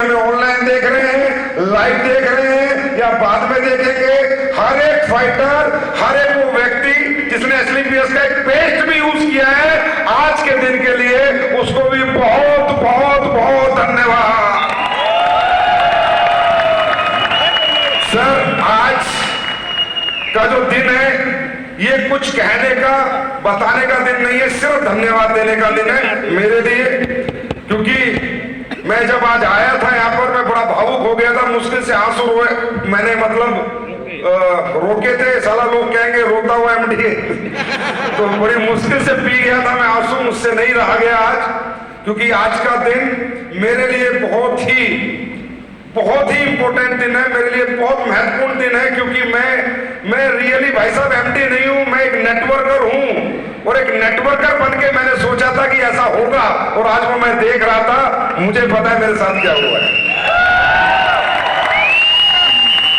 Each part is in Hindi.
हमें ऑनलाइन देख रहे हैं, लाइव देख रहे हैं या बाद में देखेंगे, हर एक फाइटर, हर एक वो व्यक्ति जिसने एसलीपीएस का एक पेस्ट भी यूज किया है, आज के दिन के लिए उसको भी बहुत बहुत बहुत धन्यवाद। सर, आज का जो दिन है ये कुछ कहने का, बताने का दिन नहीं है, सिर्फ धन्यवाद देने का दिन है मेरे लिए। क्योंकि मैं जब आज आया था यहाँ पर, मैं बड़ा भावुक हो गया था, मुश्किल से आंसू रोए मैंने, मतलब रोके थे, साला लोग कहेंगे रोता हुआ एमडी तो बड़ी मुश्किल से पी गया था मैं आंसू, मुझसे नहीं रहा गया आज। क्योंकि आज का दिन मेरे लिए बहुत ही इंपॉर्टेंट दिन है, मेरे लिए बहुत महत्वपूर्ण दिन है। क्योंकि मैं रियली भाई साहब एमडी नहीं हूं, मैं एक नेटवर्कर हूं, और एक नेटवर्कर बन के मैंने सोचा था कि ऐसा होगा, और आज वो मैं देख रहा था, मुझे पता है मेरे साथ क्या हुआ है।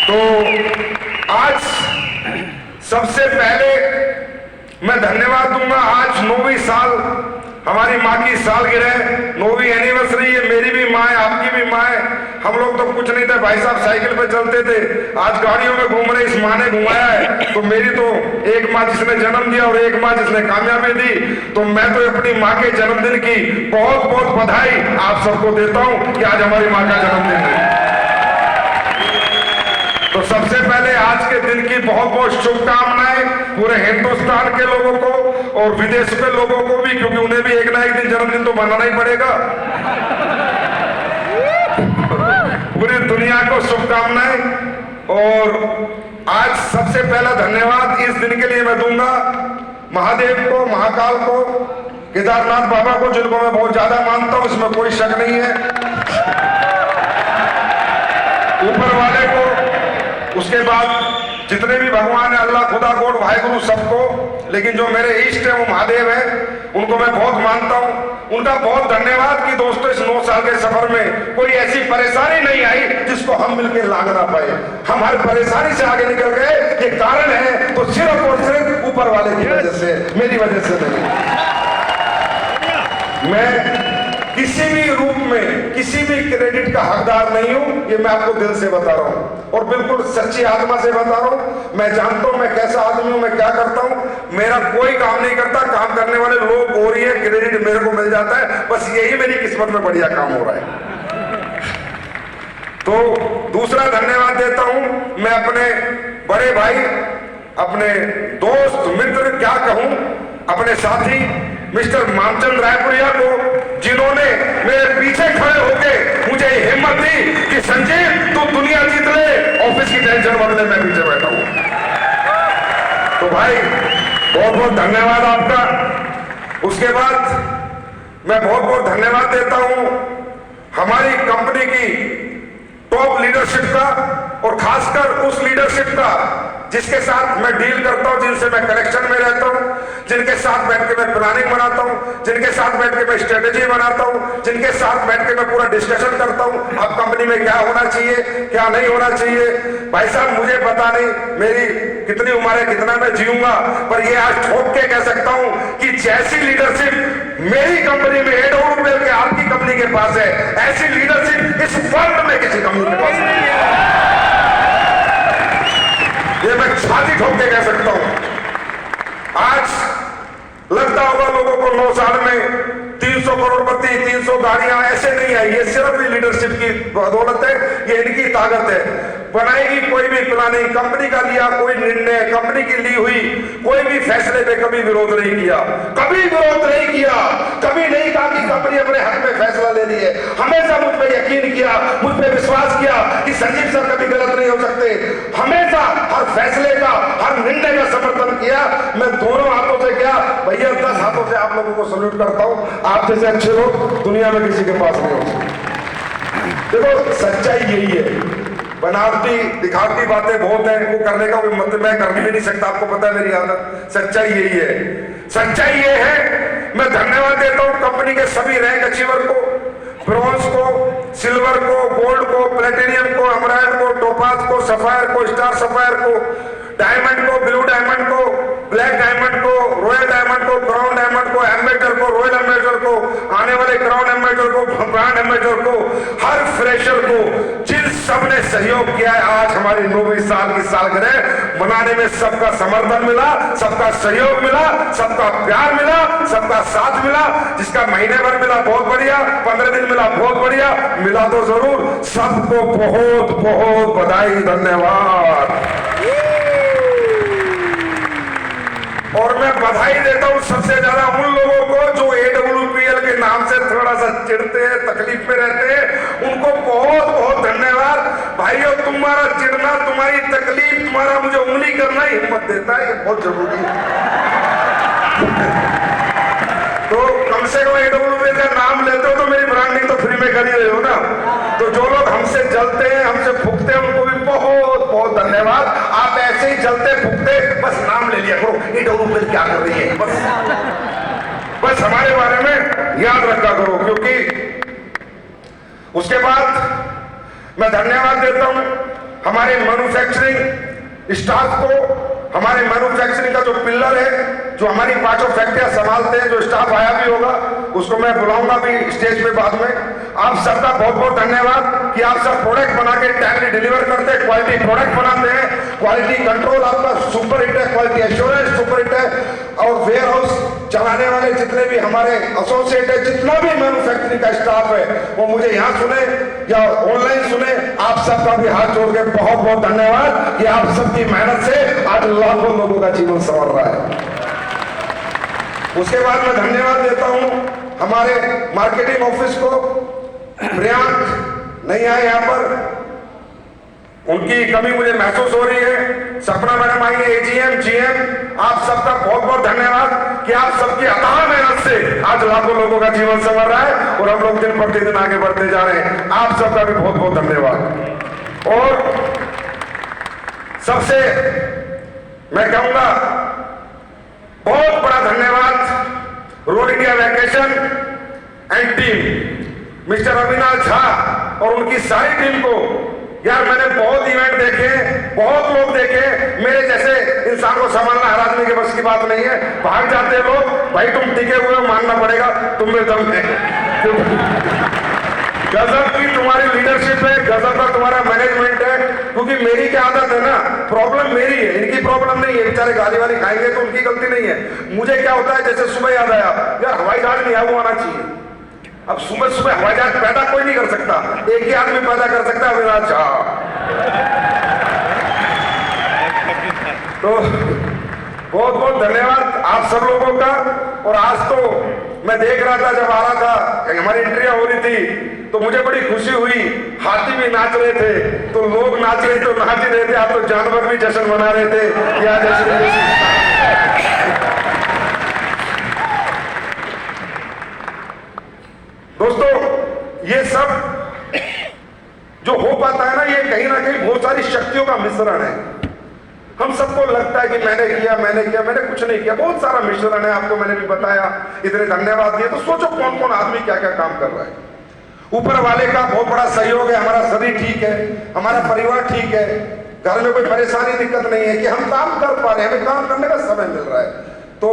तो आज सबसे पहले मैं धन्यवाद दूंगा, आज 9वीं साल हमारी माँ की सालगिरह, 9वीं एनिवर्सरी है, मेरी भी माँ है, आपकी भी माँ है। हम लोग तो कुछ नहीं थे भाई साहब, साइकिल पे चलते थे, आज गाड़ियों में घूम रहे, इस माँ ने घुमाया है। तो मेरी तो एक माँ जिसने जन्म दिया और एक माँ जिसने कामयाबी दी, तो मैं तो अपनी माँ के जन्मदिन की बहुत बहुत बधाई आप सबको देता हूं कि आज हमारी माँ का जन्मदिन है। तो सबसे पहले आज के दिन की बहुत बहुत शुभकामनाएं पूरे हिंदुस्तान के लोगों को और विदेश के लोगों को भी, क्योंकि उन्हें भी एक ना एक दिन जन्मदिन तो मनाना ही पड़ेगा। पूरी दुनिया को शुभकामनाएं। और आज सबसे पहला धन्यवाद इस दिन के लिए मैं दूंगा महादेव को, महाकाल को, केदारनाथ बाबा को, जिनको मैं बहुत ज्यादा मानता हूं, इसमें कोई शक नहीं है, ऊपर वाले को, उसके बाद जितने भी भगवान है, अल्लाह, खुदा, गॉड, वाहेगुरु, सबको। लेकिन जो मेरे इष्ट है वो महादेव है, उनको मैं बहुत मानता हूं। उनका बहुत धन्यवाद कि दोस्तों इस 9 साल के सफर में कोई ऐसी परेशानी नहीं आई जिसको हम मिलकर लांग ना पाए। हम हर परेशानी से आगे निकल गए। ये कारण है तो सिर्फ और सिर्फ ऊपर वाले की वजह से, मेरी वजह से नहीं। मैं किसी भी रूप में किसी भी क्रेडिट का हकदार नहीं हूं, ये मैं आपको दिल से बता रहा हूं और बिल्कुल सच्ची आत्मा से बता रहा हूं। मैं जानता हूं मैं कैसा आदमी हूं, मैं क्या करता हूं। मेरा कोई काम नहीं करता, काम करने वाले लोग हो रही है, क्रेडिट मेरे को मिल जाता है, बस यही मेरी किस्मत में बढ़िया काम हो रहा है। तो दूसरा धन्यवाद देता हूं मैं अपने बड़े भाई, अपने दोस्त, मित्र, क्या कहूं, अपने साथी मिस्टर मामचंद रायपुरिया को, जिन्होंने मेरे पीछे खड़े होकर मुझे हिम्मत दी कि संजीव तू दुनिया जीत ले, ऑफिस की टेंशन बदले मैं पीछे बैठा हूं। तो भाई बहुत बहुत धन्यवाद आपका। उसके बाद मैं बहुत बहुत धन्यवाद देता हूं हमारी कंपनी की टॉप लीडरशिप का, और खासकर उस लीडरशिप का जिसके साथ मैं डील करता हूं, जिनसे मैं कनेक्शन में रहता हूं, जिनके साथ बैठ के मैं प्लानिंग बनाता हूं, जिनके साथ बैठ के मैं स्ट्रेटेजी बनाता हूं, जिनके साथ बैठ के मैं पूरा डिस्कशन करता हूं अब कंपनी में क्या होना चाहिए, क्या नहीं होना चाहिए। भाई साहब मुझे पता नहीं मेरी कितनी उम्र है, कितना मैं जीऊंगा, पर ये आज ठोक के कह सकता हूं कि जैसी लीडरशिप मेरी कंपनी में हेड ऑफ के आपकी कंपनी के पास है, ऐसी लीडरशिप इस वर्ल्ड में किसी कंपनी के पास नहीं है। ये मैं छाती ठोक के कह सकता हूं। आज लगता होगा लोगों को 9 साल में 300 करोड़पति, 300 गाड़ियां, ऐसे नहीं है। ये सिर्फ लीडरशिप की बदौलत है, ये इनकी ताकत है। बनाएगी कोई भी प्लानिंग, कंपनी का लिया कोई निर्णय, कंपनी की ली हुई कोई भी फैसले पे कभी विरोध नहीं किया, कभी विरोध नहीं किया, कभी नहीं कहा कि कंपनी अपने हक में फैसला ले ली है। हमेशा मुझ पे यकीन किया, मुझ पे विश्वास किया कि संजीव सर कभी गलत नहीं हो सकते। हमेशा हर फैसले का, हर निर्णय का समर्थन किया। मैं दोनों हाथों से किया भैया, 10 हाथों से आप लोगों को सल्यूट करता हूं। आप जैसे अच्छे लोग दुनिया में किसी के पास नहीं हो सकते। देखो सच्चाई यही है, बनावटी दिखावटी बातें बहुत है, वो करने का कोई मतलब मैं कर भी नहीं सकता, आपको पता है मेरी आदत। सच्चाई यही है, सच्चाई ये है। मैं धन्यवाद देता हूं कंपनी के सभी रैंक अचीवर को, ब्रॉन्ज को, सिल्वर को, गोल्ड को, प्लेटिनियम को, एमराल्ड को, टोपाज को, सफायर को, स्टार सफायर को, डायमंड को, ब्लू डायमंड को, ब्लैक डायमंड को, रॉयल डायमंड को, ब्राउन डायमंड को, एम्बेडर को, रॉयल एम्बेसडर को, आने वाले क्राउन एम्बेसडर को, ब्रांड एम्बेसडर को, हर फ्रेशर को, जिन सब ने सहयोग किया है, आज हमारी 9वीं साल की सालगिरह मनाने में सबका समर्थन मिला, सबका सहयोग मिला, सबका प्यार मिला, सबका साथ मिला। जिसका महीने भर मिला बहुत बढ़िया, 15 दिन मिला बहुत बढ़िया, मिला तो जरूर। सबको बहुत बहुत बधाई, धन्यवाद। और मैं बधाई देता हूं सबसे ज्यादा उन लोगों को जो AWPL के नाम से थोड़ा सा चिढ़ते हैं, तकलीफ में रहते हैं, उनको बहुत बहुत धन्यवाद। भाइयों, तुम्हारा चिढ़ना, तुम्हारी तकलीफ, तुम्हारा मुझे उंगली करना हिम्मत देता है, ये बहुत जरूरी है। तो कम से कम AWPL का नाम लेते हो तो मेरी ब्रांडिंग तो फ्री में कर ही रहे हो ना। तो जो लोग हमसे जलते हैं, हमसे फूकते हैं, उनको भी बहुत बहुत धन्यवाद। आप ऐसे ही जलते फूकते बस नाम ले लिया करो, AWPL क्या कर रही है, बस हमारे बारे में याद रखा करो। क्योंकि उसके बाद मैं धन्यवाद देता हूं हमारे मैन्युफैक्चरिंग स्टाफ को। हमारे मैन्युफैक्चरिंग का जो पिलर है, जो हमारी 5 फैक्ट्रियां संभालते हैं, जो स्टाफ आया भी होगा उसको मैं बुलाऊंगा भी स्टेज पे बाद में। आप सबका बहुत बहुत धन्यवाद कि आप सब प्रोडक्ट बना के टाइमली डिलीवर करते हैं, क्वालिटी प्रोडक्ट बनाते हैं, क्वालिटी कंट्रोल आपका सुपर हिट है, क्वालिटी एश्योरेंस सुपर हिट है। और वेयर हाउस चलाने वाले जितने भी हमारे एसोसिएट है, जितना भी मैन्युफैक्चरिंग का स्टाफ है, वो मुझे यहाँ सुने या ऑनलाइन सुने, आप सबका भी हाथ जोड़ के बहुत बहुत धन्यवाद कि आप सबकी मेहनत से आज लाखों लोगों का जीवन संवर रहा है। उसके बाद मैं धन्यवाद देता हूं हमारे मार्केटिंग ऑफिस को। प्रियांक नहीं आए यहाँ पर, उनकी कमी मुझे महसूस हो रही है। सपना मैडम आई है, AGM, GM, आप सबका बहुत बहुत धन्यवाद कि आप सबकी अथाह मेहनत से आज लाखों लोगों का जीवन संवर रहा है और हम लोग दिन प्रतिदिन आगे बढ़ते जा रहे हैं। आप सबका भी बहुत बहुत धन्यवाद। और सबसे मैं कहूंगा बहुत बड़ा धन्यवाद road India vacation and team, mister Avinash Jha और उनकी सारी टीम को। यार मैंने बहुत इवेंट देखे, बहुत लोग देखे, मेरे जैसे इंसान को संभालना हर आदमी के बस की बात नहीं है। भाग जाते हैं लोग, भाई तुम टिके हुए हो, मानना पड़ेगा, तुम में दम है। गजब की तुम्हारी लीडरशिप है, गजब का तुम्हारा मैनेजमेंट है। क्योंकि मेरी क्या आदत है ना, प्रॉब्लम मेरी है, इनकी प्रॉब्लम नहीं है। बेचारे गाली वाली खाएंगे तो उनकी गलती नहीं है। मुझे क्या होता है, जैसे सुबह याद आया, यार हवाई जहाज नहीं है, वो आना चाहिए। अब सुबह सुबह हवाई जहाज पैदा कोई नहीं कर सकता, एक ही आदमी पैदा कर सकता है, अविनाश झा। तो बहुत बहुत धन्यवाद आप सब लोगों का। और आज तो मैं देख रहा था, जब आ रहा था, हमारी एंट्रियां हो रही थी, तो मुझे बड़ी खुशी हुई। हाथी भी नाच रहे थे, तो लोग नाच रहे तो नाच ही रहे थे। आप तो जानवर भी जश्न मना रहे थे या जैसे। दोस्तों, ये सब जो हो पाता है ना, ये कहीं ना कहीं बहुत सारी शक्तियों का मिश्रण है। हम सबको लगता है कि मैंने किया, मैंने कुछ नहीं किया। बहुत सारा मिश्रण है, आपको मैंने भी बताया, इतने धन्यवाद दिए। तो सोचो कौन कौन आदमी क्या क्या काम कर रहा है। ऊपर वाले का बहुत बड़ा सहयोग है, हमारा शरीर ठीक है, हमारा परिवार ठीक है, घर में कोई परेशानी दिक्कत नहीं है कि हम काम कर पा रहे हैं, हमें काम करने का समय मिल रहा है। तो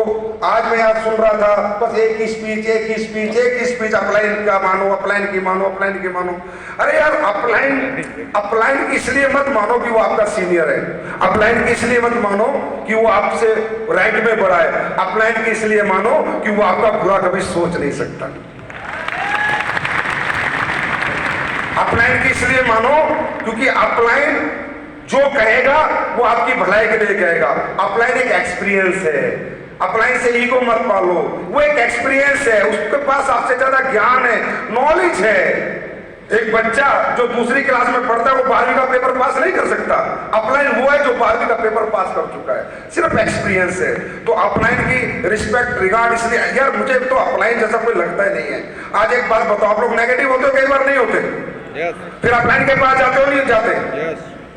आज मैं आज सुन रहा था, बस एक ही स्पीच, अपलाइन का मानो, अपलाइन की मानो, अपलाइन की मानो। अरे यार, अपलाइन की इसलिए मत मानो कि वो आपका सीनियर है, अपलाइन की इसलिए मत मानो कि वो आपसे रैंक में बड़ा है, अपलाइन की इसलिए मानो कि वो आपका बुरा कभी सोच नहीं सकता। अपलाइन की इसलिए मानो क्योंकि अपलाइन जो कहेगा वो आपकी भलाई के लिए कहेगा। अपलाइन एक एक्सपीरियंस है, अपलाइन से ईगो मत पालो, वो एक एक्सपीरियंस है, उसके पास आपसे ज्यादा ज्ञान है, नॉलेज है। एक बच्चा जो दूसरी क्लास में पढ़ता है वो 12वीं का पेपर पास नहीं कर सकता। अपलाइन वो है जो 12वीं का पेपर पास कर चुका है, सिर्फ एक्सपीरियंस है। तो अपलाइन की रिस्पेक्ट, रिगार्ड, इसलिए यार मुझे तो अपलाइन जैसा कोई लगता ही नहीं है। आज एक बात बताओ, आप लोग नेगेटिव होते हो, कई बार नहीं होते, फिर अपलाइन के पास जाते हो नहीं जाते,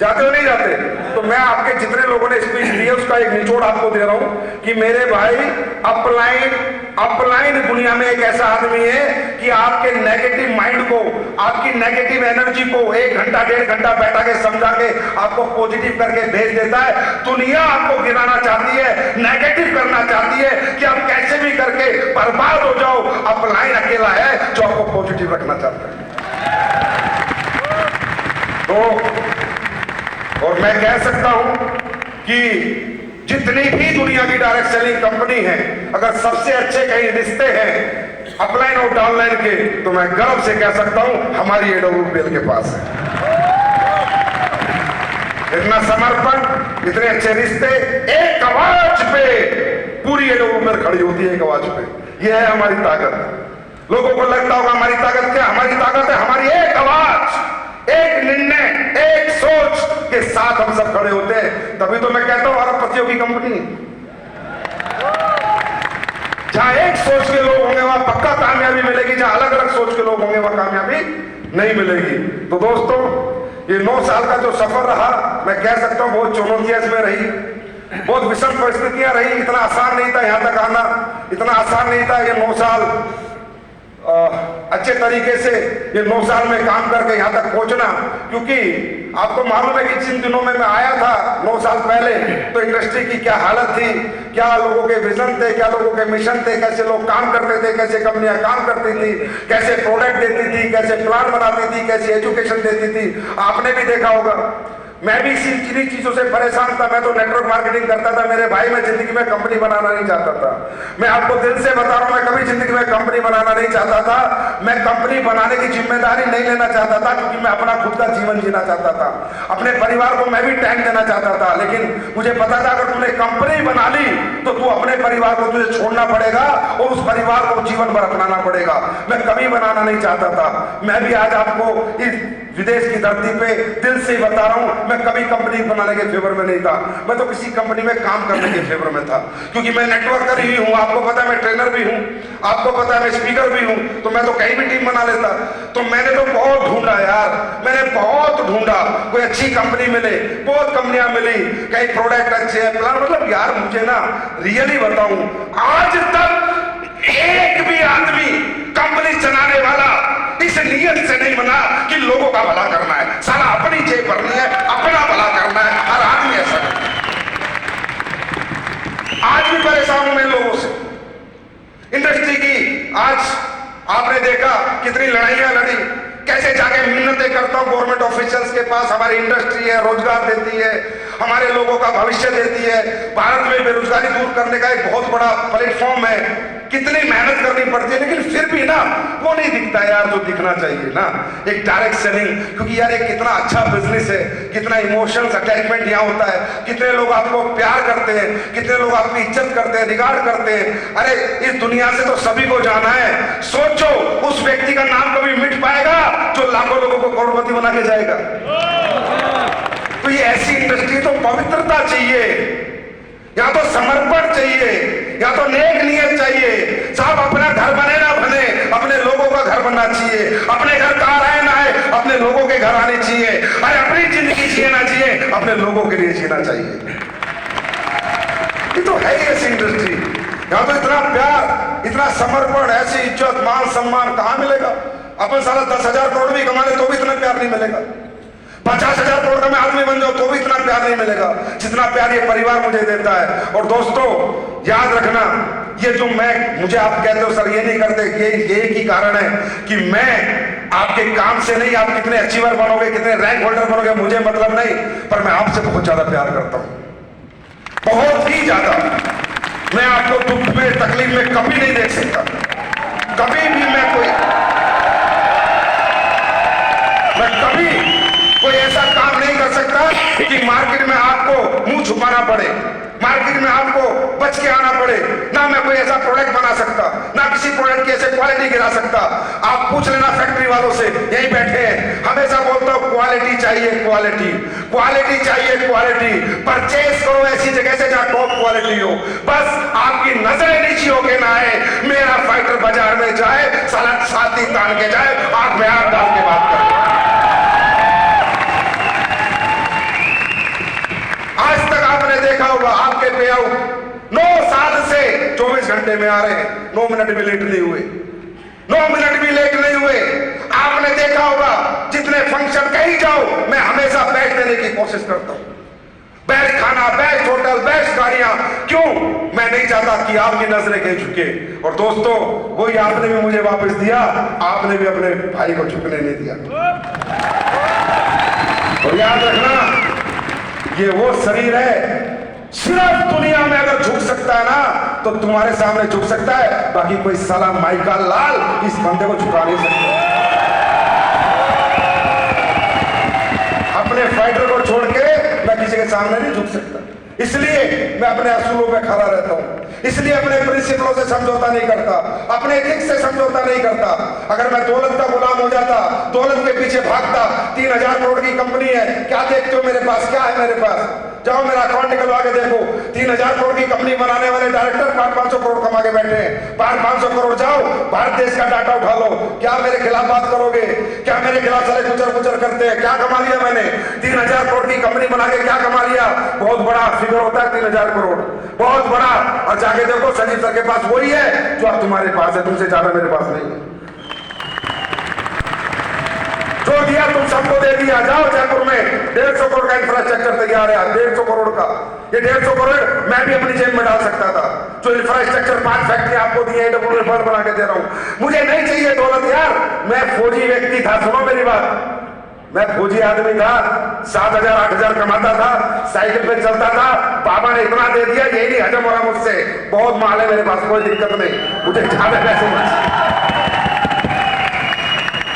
जाते हो नहीं जाते। तो मैं आपके जितने लोगों ने स्पीच दी है उसका एक निचोड़ आपको दे रहा हूं कि मेरे भाई, अपलाइन दुनिया में एक ऐसा आदमी है कि आपके नेगेटिव माइंड को, आपकी नेगेटिव एनर्जी को 1 घंटा 1.5 घंटा बैठा के समझा के आपको पॉजिटिव करके भेज देता है। दुनिया आपको गिराना चाहती है, नेगेटिव करना चाहती है कि आप कैसे भी करके बर्बाद हो जाओ। अपलाइन अकेला है जो आपको पॉजिटिव रखना चाहता है। तो और मैं कह सकता हूं कि जितनी भी दुनिया की डायरेक्ट सेलिंग कंपनी है, अगर सबसे अच्छे कहीं रिश्ते हैं अपलाइन और डाउनलाइन के, तो मैं गर्व से कह सकता हूं हमारी एडोबीएल के पास है। इतना समर्पण, इतने अच्छे रिश्ते, एक आवाज पे पूरी एडोबीएल खड़ी होती है, एक आवाज पे। यह है हमारी ताकत। लोगों को लगता होगा हमारी ताकत क्या? हमारी ताकत है हमारी एक आवाज, एक निर्णय, एक सोच के साथ हम सब खड़े होते हैं। तभी तो मैं कहता हूं अरबपतियों की कंपनी। जहां एक सोच के लोग होंगे वहां पक्का कामयाबी मिलेगी, जहां अलग अलग सोच के लोग होंगे वहां कामयाबी नहीं मिलेगी। तो दोस्तों, ये 9 साल का जो सफर रहा, मैं कह सकता हूं बहुत चुनौतियां इसमें रही, बहुत विषम परिस्थितियां रही। इतना आसान नहीं था यहां तक आना, इतना आसान नहीं था ये 9 साल अच्छे तरीके से ये 9 साल में काम करके यहां तक पहुंचना। क्योंकि आपको मालूम है कि जिन दिनों में मैं आया था 9 साल पहले, तो इंडस्ट्री की क्या हालत थी, क्या लोगों के विजन थे, क्या लोगों के मिशन थे, कैसे लोग काम करते थे, कैसे कंपनियां काम करती थी, कैसे प्रोडक्ट देती थी, कैसे प्लान बनाती थी, कैसे एजुकेशन देती थी। आपने भी देखा होगा। मैं भी इसी चीजों से परेशान था। मैं तो नेटवर्क मार्केटिंग करता था मेरे भाई, मैं जिंदगी में कंपनी बनाना नहीं चाहता था। मैं आपको दिल से बता रहा हूं, मैं कभी जिंदगी में कंपनी बनाना नहीं चाहता था। मैं कंपनी बनाने की जिम्मेदारी नहीं लेना चाहता था, क्योंकि मैं अपना खुद का जीवन जीना चाहता था, अपने परिवार को मैं भी टाइम देना चाहता था। लेकिन मुझे पता था अगर तूने कंपनी बना ली तो तू अपने परिवार को तुझे छोड़ना पड़ेगा और उस परिवार को जीवन भर अपनाना पड़ेगा। मैं कभी बनाना नहीं चाहता था। मैं भी आज आपको इस विदेश की धरती पे दिल से बता रहा हूं, मैं कभी कंपनी बनाने के फेवर में नहीं था। मैं तो किसी कंपनी में काम करने के फेवर में था, क्योंकि मैं नेटवर्कर ही हूं। आपको पता है मैं ट्रेनर भी हूं, आपको पता है मैं स्पीकर भी हूं, तो मैं तो कहीं भी टीम बना लेता। तो मैंने तो बहुत ढूंढा यार, मैंने बहुत ढूंढा, कोई अच्छी कंपनी मिले। बहुत कंपनियां मिली, कई प्रोडक्ट अच्छे हैं, प्लान, मतलब यार मुझे ना रियली बताऊं, आज तक एक भी आदमी कंपनी चलाने वाला इस नियत से नहीं बना कि लोगों का भला करना है, साला अपनी जेब भरनी है, अपना भला करना है। हर आदमी ऐसा करता है। आज भी परेशान हूं मैं लोगों से, इंडस्ट्री की। आज आपने देखा कितनी लड़ाइयां लड़ी, कैसे जाके मिन्नतें करता हूं गवर्नमेंट ऑफिशियल्स के पास। हमारी इंडस्ट्री है, रोजगार देती है, हमारे लोगों का भविष्य देती है। भारत में बेरोजगारी दूर करने का एक बहुत बड़ा प्लेटफॉर्म है। कितनी मेहनत करनी पड़ती है, लेकिन फिर भी ना वो नहीं दिखता यार जो दिखना चाहिए ना, एक डायरेक्ट सेलिंग। क्योंकि यार एक कितना अच्छा बिजनेस है, कितना इमोशंस अटैचमेंट यहाँ होता है, कितने लोग आपको प्यार करते हैं, कितने लोग आपकी इज्जत करते हैं, रिगार्ड करते हैं। अरे इस दुनिया से तो सभी को जाना है। सोचो उस व्यक्ति का नाम कभी मिट पाएगा जो लाखों लोगों को करोड़पति बना के जाएगा। तो ये ऐसी इंडस्ट्री, तो पवित्रता चाहिए, या तो समर्पण चाहिए, या तो नेक नियत चाहिए। साहब अपना घर बने ना बने, अपने लोगों का घर बनना चाहिए। अपने घर कहाँ आए ना आए, अपने लोगों के घर आने चाहिए। अरे अपनी जिंदगी जीना चाहिए, अपने लोगों के लिए जीना चाहिए। ये तो है ही ऐसी इंडस्ट्री। यहाँ तो इतना प्यार, इतना समर्पण, ऐसी इज्जत, मान सम्मान कहाँ मिलेगा? अपन साला 10,000 करोड़ भी कमा ले तो भी इतना प्यार नहीं मिलेगा। 50,000 करोड़ का मैं आदमी बन जाऊं तो भी इतना प्यार नहीं मिलेगा जितना प्यार ये परिवार मुझे देता है। और दोस्तों याद रखना, ये जो मुझे आप कहते हो सर ये नहीं करते, ये ही कारण है कि मैं आपके काम से नहीं, आप कितने अचीवर बनोगे, कितने रैंक होल्डर बनोगे, मुझे मतलब नहीं, पर मैं आपसे बहुत ज्यादा प्यार करता हूं, बहुत ही ज्यादा। मैं आपको दुख में, तकलीफ में कभी नहीं देख सकता। कभी भी मैं कभी कोई ऐसा काम नहीं कर सकता कि मार्केट में आपको मुंह छुपाना पड़े, मार्केट में आपको बच के आना पड़े। ना मैं कोई ऐसा प्रोडक्ट बना सकता, ना किसी प्रोडक्ट की ऐसे क्वालिटी गिरा सकता। आप पूछ लेना फैक्ट्री वालों से, यही बैठे हैं, हमेशा बोलता हूं क्वालिटी चाहिए, क्वालिटी, क्वालिटी चाहिए, क्वालिटी। परचेज करो ऐसी जगह से जहां टॉप क्वालिटी हो। बस आपकी नजरें नीची होके ना आए, मेरा फाइटर बाजार में जाए, साला छाती तान के जाए, आंख में आंख डाल के बात करे। आज तक आपने देखा होगा आपके पे आउट 9 साल से 24 घंटे में आ रहे हैं, 9 मिनट भी लेट नहीं हुए, 9 मिनट भी लेट नहीं हुए। आपने आपने देखा होगा जितने फंक्शन कहीं जाओ मैं हमेशा बेस्ट देने की कोशिश करता हूं, बेस्ट खाना, बेस्ट होटल, बेस्ट गाड़ियां। क्यों? मैं नहीं चाहता कि आपकी नजरें कहीं झुके। और दोस्तों, वही आपने भी मुझे वापस दिया, आपने भी अपने भाई को झुकने नहीं दिया। और याद रखना, ये वो शरीर है, सिर्फ दुनिया में अगर झुक सकता है ना तो तुम्हारे सामने झुक सकता है, बाकी कोई साला माइका लाल इस बंदे को झुका नहीं सकता। अपने फाइटर को छोड़ के मैं किसी के सामने नहीं झुक सकता, इसलिए मैं अपने असूलों पे खड़ा रहता हूं, इसलिए अपने प्रिंसिपलों से समझौता नहीं करता, अपने एथिक्स से समझौता नहीं करता। अगर मैं दौलत का गुलाम हो जाता, दौलत के पीछे भागता, 3000 करोड़ की कंपनी है, क्या देखते हो मेरे पास, क्या है मेरे पास, जाओ मेरा अकाउंट निकलवा के देखो। 3000 करोड़ की कंपनी बनाने वाले डायरेक्टर 500 करोड़ कमा के बैठे हैं। 500 करोड़ जाओ, भारत देश का डाटा उठा लो, क्या मेरे खिलाफ बात करोगे? क्या मेरे खिलाफ सारे गुजर करते हैं? क्या कमा लिया मैंने? 3000 करोड़ की कंपनी बना के क्या कमा लिया? बहुत बड़ा फिगर होता है 3000 करोड़, बहुत बड़ा। और जाके देखो संजीव सर के पास वही है जो अब तुम्हारे पास है, तुमसे ज्यादा मेरे पास नहीं है। जो दिया तुम सबको दे दिया। जाओ जयपुर में 150 करोड़ का इंफ्रास्ट्रक्चर तैयार है, 150 करोड़ का। ये 150 करोड़ मैं भी अपनी जेब में डाल सकता था। जो इंफ्रास्ट्रक्चर 5 फैक्ट्री आपको दी है, डब्ल्यू फंड बना के दे रहा हूं। मुझे नहीं चाहिए दौलत यार, मैं फौजी व्यक्ति था, सुनो मेरी बात, मैं फौजी आदमी था, 7000 8000 कमाता था, साइकिल पे चलता था। बाबा ने इतना दे दिया, यही नहीं हजम हो रहा मुझसे। बहुत माल है मेरे पास, कोई दिक्कत नहीं, मुझे ज्यादा पैसे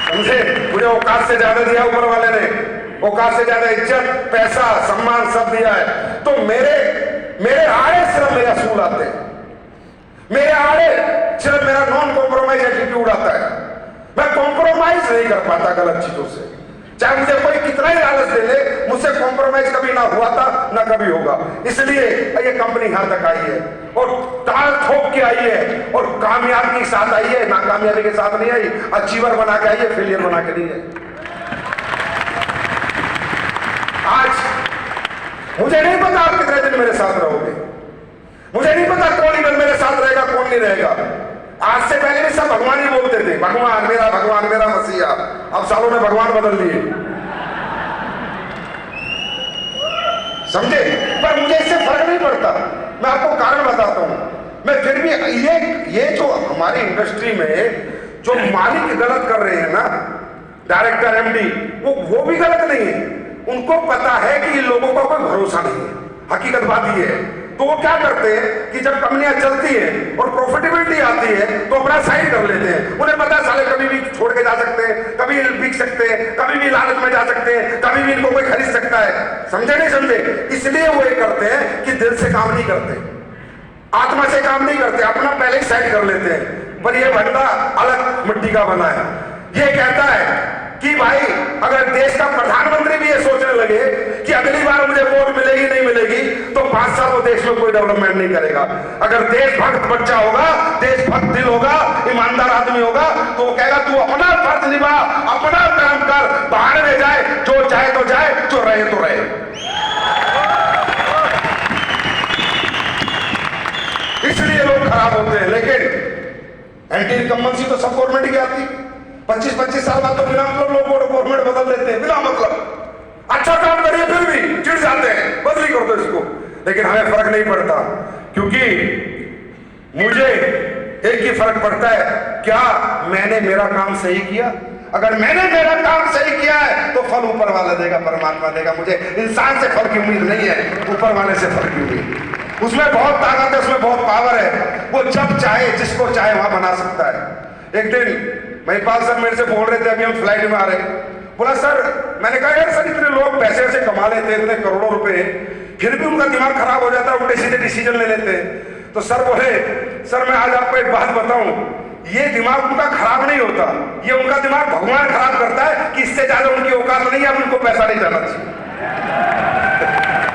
समझे, मुझे औकात से ज्यादा दिया ऊपर वाले ने, औकात से ज्यादा इज्जत, पैसा, सम्मान सब दिया है। तो मेरे आड़े सिर्फ मेरे असूल आते हैं, मेरे आड़े सिर्फ मेरा नॉन कॉम्प्रोमाइज एटीट्यूड आता है। मैं कॉम्प्रोमाइज नहीं कर पाता गलत चीजों से, चाहे मुझे कोई कितना ही लालच दे ले, मुझसे कॉम्प्रोमाइज कभी ना हुआ था ना कभी होगा। इसलिए ये कंपनी यहां तक आई है और ताल ठोक के आई है और कामयाबी के साथ आई है, नाकामयाबी के साथ नहीं आई। अचीवर बना के आई है, फेलियर बना के नहीं है। आज मुझे नहीं पता आप कितने दिन मेरे साथ रहोगे, मुझे नहीं पता कौन इधर मेरे साथ रहेगा कौन नहीं रहेगा। आज से पहले भी सब भगवान ही बोलते थे, भगवान मेरा मसीहा। अब सालों में भगवान बदल दिए, समझे? पर मुझे इससे फर्क नहीं पड़ता, मैं आपको कारण बताता हूं। मैं फिर भी ये जो हमारी इंडस्ट्री में जो मालिक गलत कर रहे हैं ना, डायरेक्टर एमडी, वो भी गलत नहीं है। उनको पता है कि इन लोगों का कोई भरोसा नहीं है, हकीकत बात ये है। तो वो क्या करते हैं कि जब कंपनियां चलती है और प्रॉफिटेबिलिटी आती है तो अपना साइड कर लेते हैं। उन्हें पता है साले कभी भी छोड़ के जा सकते हैं, कभी बिक सकते हैं, कभी भी लालच में जा सकते हैं, कभी भी इनको कोई खरीद सकता है। समझे नहीं समझे? इसलिए वो ये करते हैं कि दिल से काम नहीं करते, आत्मा से काम नहीं करते, अपना पहले ही साइड कर लेते हैं। पर ये बंदा अलग मिट्टी का बना है। ये कहता है कि भाई अगर देश का प्रधानमंत्री भी ये सोचने लगे कि अगली बार मुझे वोट मिलेगी नहीं मिलेगी तो 5 साल वो देश में कोई डेवलपमेंट नहीं करेगा। अगर देशभक्त बच्चा होगा, देशभक्त दिल होगा, ईमानदार आदमी होगा तो वो कहेगा तू अपना फर्ज निभा, अपना काम कर, बाहर में जाए, जो चाहे तो जाए, जो रहे तो रहे। इसलिए लोग खराब होते हैं। लेकिन एंटी इनकम्बेंसी तो सब गवर्नमेंट की आती, 25-25 साल बाद तो बिना मतलब लोग गवर्नमेंट बदल देते हैं, बिना मतलब। अच्छा काम करिए फिर भी चिढ़ जाते हैं, बदली कर दो इसको। लेकिन हमें फर्क नहीं पड़ता, क्योंकि मुझे एक ही फर्क पड़ता है, क्या मैंने मेरा काम सही किया? अगर मैंने मेरा काम सही किया है तो फल ऊपर वाला देगा, परमात्मा देगा। मुझे इंसान से फल की उम्मीद नहीं है, ऊपर वाले से फल की उम्मीद। उसमें बहुत ताकत है, उसमें बहुत पावर है, वो जब चाहे जिसको चाहे वहां बना सकता है। एक दिन महिपाल सर मेरे से बोल रहे थे, अभी हम फ्लाइट में आ रहे, बोला सर, मैंने कहा यार सर इतने लोग पैसे से कमा लेते हैं, इतने करोड़ों रुपए, फिर भी उनका दिमाग खराब हो जाता है, उल्टे सीधे डिसीजन ले लेते हैं। तो सर बोले, सर मैं आज आपको एक बात बताऊं, ये दिमाग उनका खराब नहीं होता, ये उनका दिमाग भगवान खराब करता है कि इससे ज्यादा उनकी औकात नहीं है, अब उनको पैसा नहीं जाना चाहिए।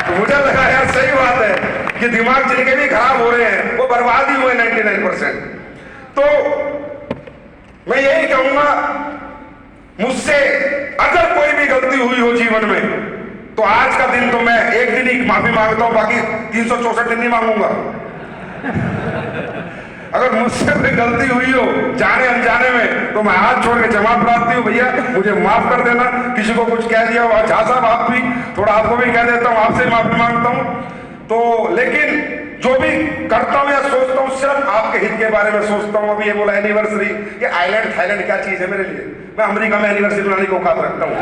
तो मुझे लगा यार सही बात है कि दिमाग जिनके भी खराब हो रहे हैं वो बर्बाद ही हुए 99%। तो मैं यही कहूंगा, मुझसे अगर कोई भी गलती हुई हो जीवन में तो आज का दिन तो मैं एक दिन ही माफी मांगता हूं, बाकी 364 दिन नहीं मांगूंगा। अगर मुझसे कोई गलती हुई हो जाने अनजाने में तो मैं हाथ छोड़ के क्षमा प्रार्थी हूँ, भैया मुझे माफ कर देना। किसी को कुछ कह दिया हो, झा साहब आप भी थोड़ा, आपको भी कह देता हूँ, आपसे माफी मांगता हूँ। तो लेकिन जो भी करता हूँ या सोचता हूँ सिर्फ आपके हित के बारे में सोचता हूँ। अभी ये बोला एनिवर्सरी, ये आइलैंड थाईलैंड क्या चीज है मेरे लिए। मैं अमेरिका में एनिवर्सरी बनाने की औकात रखता हूँ।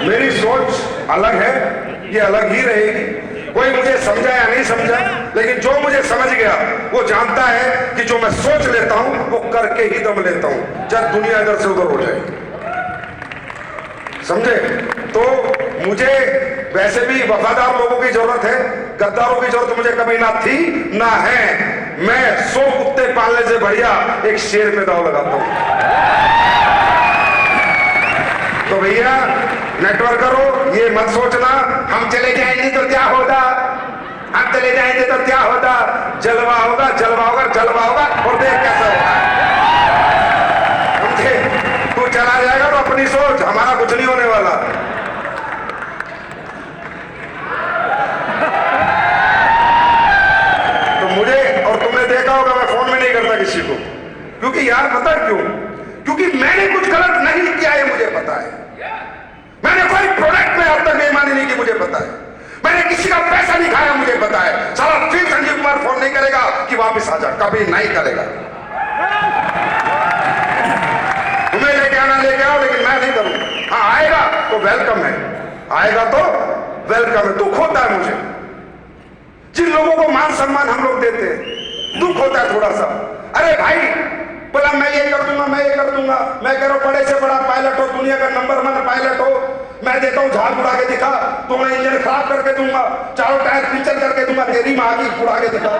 मेरी सोच अलग है, ये अलग ही रहेगी। कोई मुझे समझा या नहीं समझा, लेकिन जो मुझे समझ गया वो जानता है कि जो मैं सोच लेता हूं वो करके ही दम लेता हूं, जब दुनिया इधर से उधर हो जाए, समझे। तो मुझे वैसे भी वफादार लोगों की जरूरत है, गद्दारों की जरूरत मुझे कभी ना थी ना है। मैं 100 कुत्ते पालने से बढ़िया एक शेर में दांव लगाता हूं। तो भैया नेटवर्क करो, ये मत सोचना हम चले जाएंगे तो क्या होगा, हम चले जाएंगे तो क्या होगा। जलवा होगा, जलवा होगा, जलवा होगा, और देख कैसा होगा। समझे, तू चला जाएगा तो अपनी सोच, हमारा कुछ नहीं होने वाला। तो मुझे और तुमने देखा होगा मैं फोन में नहीं करता किसी को, क्योंकि यार पता क्यों, क्योंकि मैंने कुछ गलत नहीं किया है, मुझे पता है। मैंने कोई प्रोडक्ट में अब तक बेईमानी नहीं की, मुझे पता है। मैंने किसी का पैसा नहीं खाया, मुझे पता है। साला फिर संजीव कुमार फोन नहीं करेगा कि वापस आ जा, कभी नहीं करेगा। तुम्हें लेके आना लेके आओ, लेकिन मैं नहीं करूंगा। हाँ आएगा तो वेलकम है, आएगा तो वेलकम है। दुख होता है मुझे, जिन लोगों को मान सम्मान हम लोग देते हैं, दुख होता है थोड़ा सा। अरे भाई बोला मैं ये कर दूंगा, मैं ये कर दूंगा, मैं कह रहा हूं बड़े से बड़ा पायलट हो, दुनिया का नंबर 1 पायलट हो, मैं देता हूं झाग उड़ा के दिखा, तो मैं इंजन खराब करके दूंगा, चारों टायर पिक्चर करके दूंगा, तेरी मां की उड़ा के दिखा।